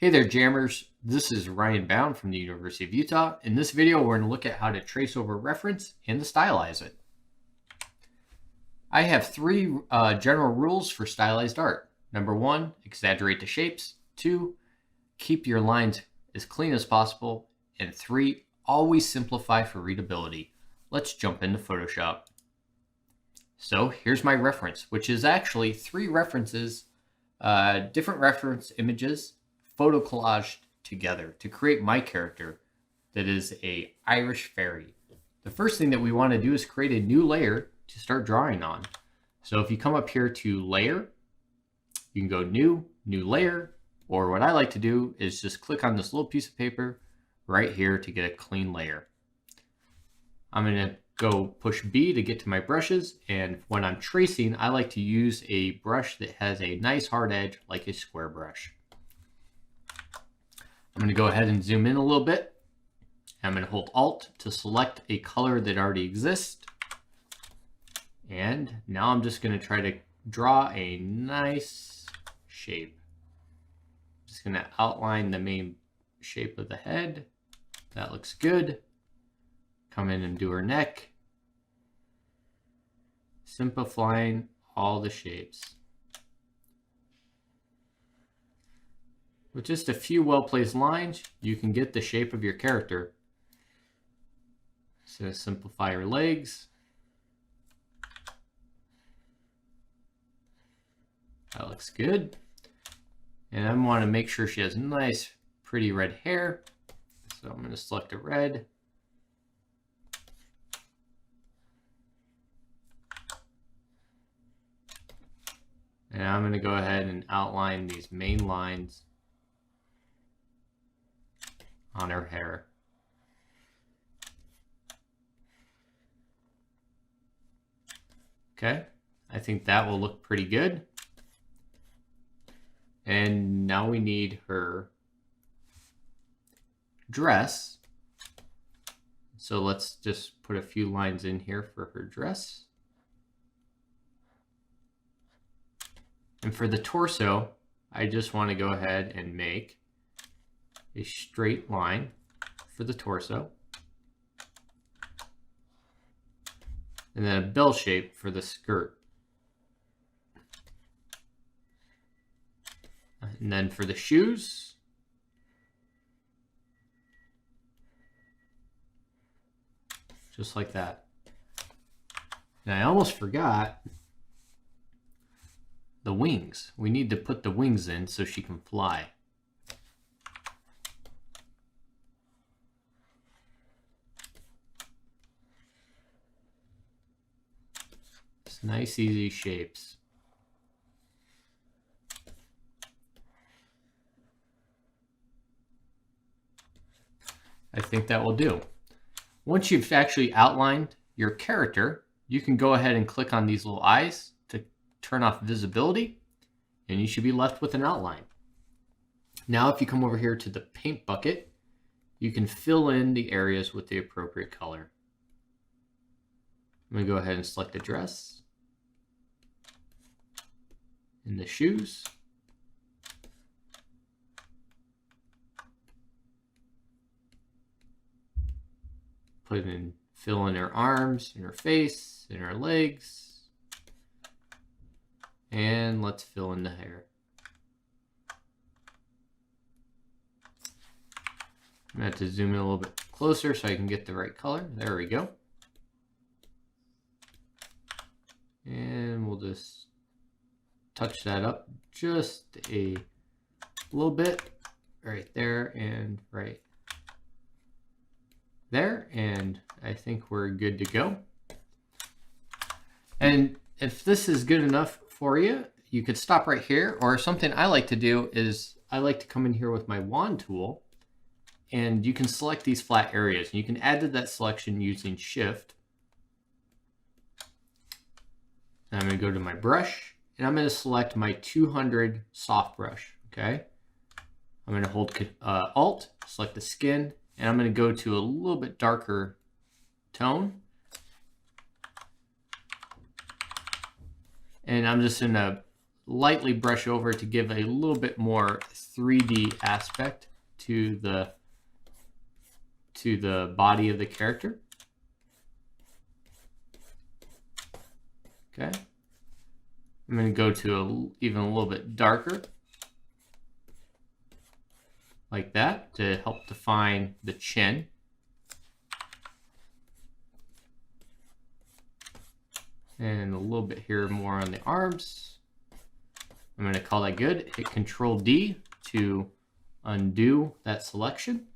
Hey there, jammers. This is Ryan Bound from the University of Utah. In this video, we're going to look at how to trace over reference and to stylize it. I have three general rules for stylized art. Number one, exaggerate the shapes. Two, keep your lines as clean as possible. And three, always simplify for readability. Let's jump into Photoshop. So here's my reference, which is actually three references, different reference images, photo collaged together to create my character that is a Irish fairy. The first thing that we want to do is create a new layer to start drawing on. So if you come up here to layer, you can go new layer, or what I like to do is just click on this little piece of paper right here to get a clean layer. I'm going to go push B to get to my brushes, and when I'm tracing, I like to use a brush that has a nice hard edge like a square brush. I'm going to go ahead and zoom in a little bit. I'm going to hold Alt to select a color that already exists. And now I'm just going to try to draw a nice shape. I'm just going to outline the main shape of the head. That looks good. Come in and do her neck. Simplifying all the shapes. With just a few well-placed lines, you can get the shape of your character. So simplify her legs. That looks good. And I want to make sure she has nice, pretty red hair. So I'm going to select a red. And I'm going to go ahead and outline these main lines on her hair. Okay, I think that will look pretty good. And now we need her dress. So let's just put a few lines in here for her dress. And for the torso, I just want to go ahead and make a straight line for the torso. And then a bell shape for the skirt. And then for the shoes, just like that. And I almost forgot the wings. We need to put the wings in so she can fly. It's nice, easy shapes. I think that will do. Once you've actually outlined your character, you can go ahead and click on these little eyes to turn off visibility, and you should be left with an outline. Now, if you come over here to the paint bucket, you can fill in the areas with the appropriate color. I'm going to go ahead and select the dress and the shoes. Put in, fill in her arms and her face and her legs. And let's fill in the hair. I'm going to have to zoom in a little bit closer so I can get the right color. There we go. And we'll just touch that up just a little bit right there and right there, and I think we're good to go. And if this is good enough for you, you could stop right here, or something I like to do is I like to come in here with my wand tool, and you can select these flat areas, and you can add to that selection using Shift. And I'm going to go to my brush, and I'm going to select my 200 soft brush. Okay, I'm going to hold Alt, select the skin, and I'm going to go to a little bit darker tone. And I'm just going to lightly brush over to give a little bit more 3D aspect to the body of the character. Okay. I'm going to go to even a little bit darker, like that, to help define the chin. And a little bit here more on the arms. I'm going to call that good. Hit Control D to undo that selection.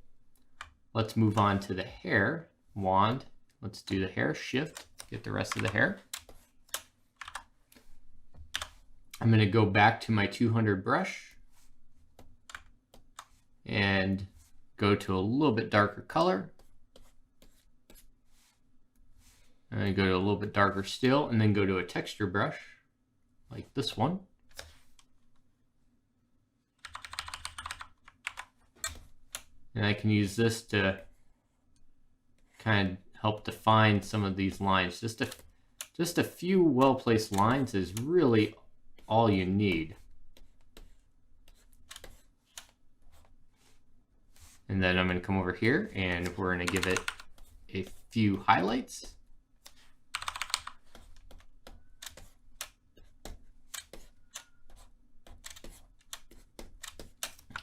Let's move on to the hair. Wand. Let's do the hair. Shift. Get the rest of the hair. I'm going to go back to my 200 brush and go to a little bit darker color. I'm going to go to a little bit darker still, and then go to a texture brush like this one. And I can use this to kind of help define some of these lines. Just a few well-placed lines is really all you need. And then I'm going to come over here and we're going to give it a few highlights.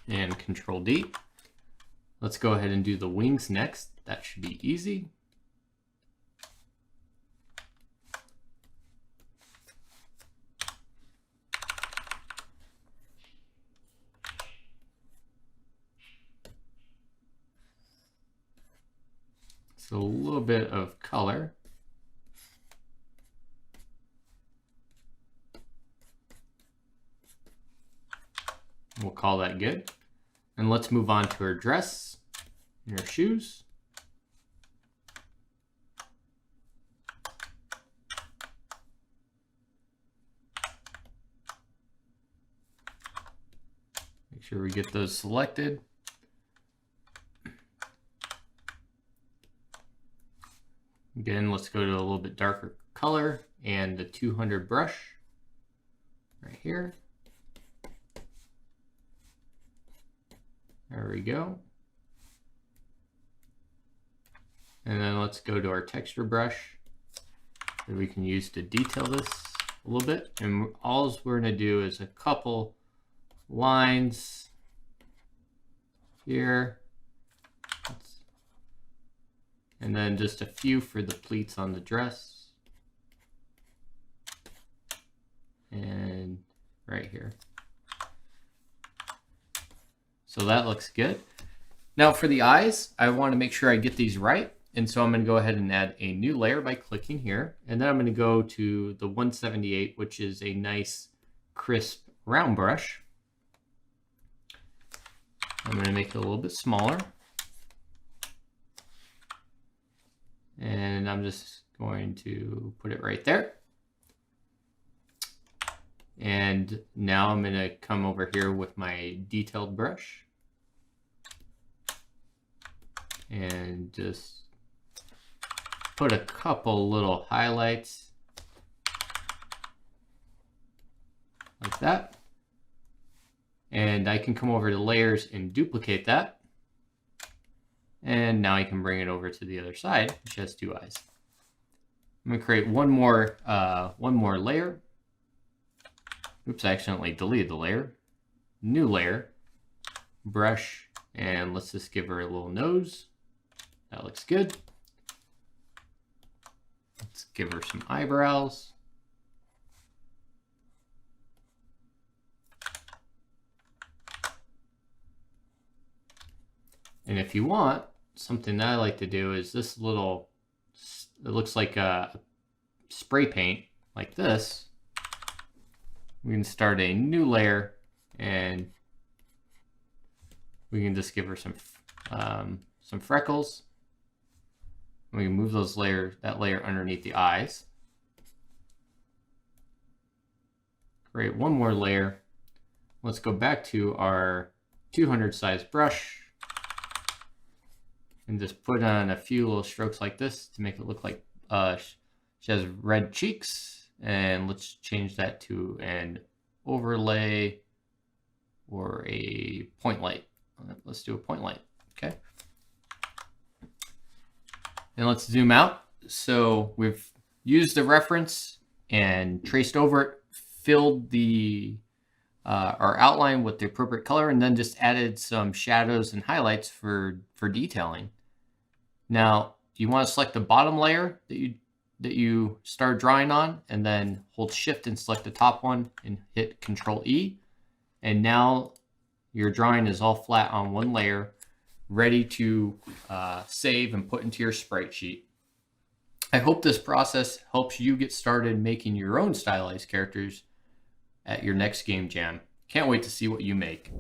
And Control D. Let's go ahead and do the wings next. That should be easy. So a little bit of color. We'll call that good. And let's move on to her dress and her shoes. Make sure we get those selected. Again, let's go to a little bit darker color and the 200 brush right here. There we go. And then let's go to our texture brush that we can use to detail this a little bit. And all we're going to do is a couple lines here. And then just a few for the pleats on the dress. And right here. So that looks good. Now for the eyes, I want to make sure I get these right. And so I'm going to go ahead and add a new layer by clicking here. And then I'm going to go to the 178, which is a nice crisp round brush. I'm going to make it a little bit smaller. And I'm just going to put it right there. And now I'm going to come over here with my detailed brush and just put a couple little highlights like that. And I can come over to layers and duplicate that. And now I can bring it over to the other side, which has two eyes. I'm going to create one more layer. Oops, I accidentally deleted the layer. New layer, brush, and let's just give her a little nose. That looks good. Let's give her some eyebrows. And if you want, something that I like to do is this little, it looks like a spray paint like this. We can start a new layer and we can just give her some freckles. We can move that layer underneath the eyes. Create one more layer. Let's go back to our 200 size brush and just put on a few little strokes like this to make it look like she has red cheeks. And let's change that to an overlay or a point light. Let's do a point light, okay? And let's zoom out. So we've used the reference and traced over it, filled the our outline with the appropriate color, and then just added some shadows and highlights for detailing. Now, you want to select the bottom layer that you start drawing on, and then hold Shift and select the top one and hit Control E. And now your drawing is all flat on one layer, ready to save and put into your sprite sheet. I hope this process helps you get started making your own stylized characters at your next game jam. Can't wait to see what you make.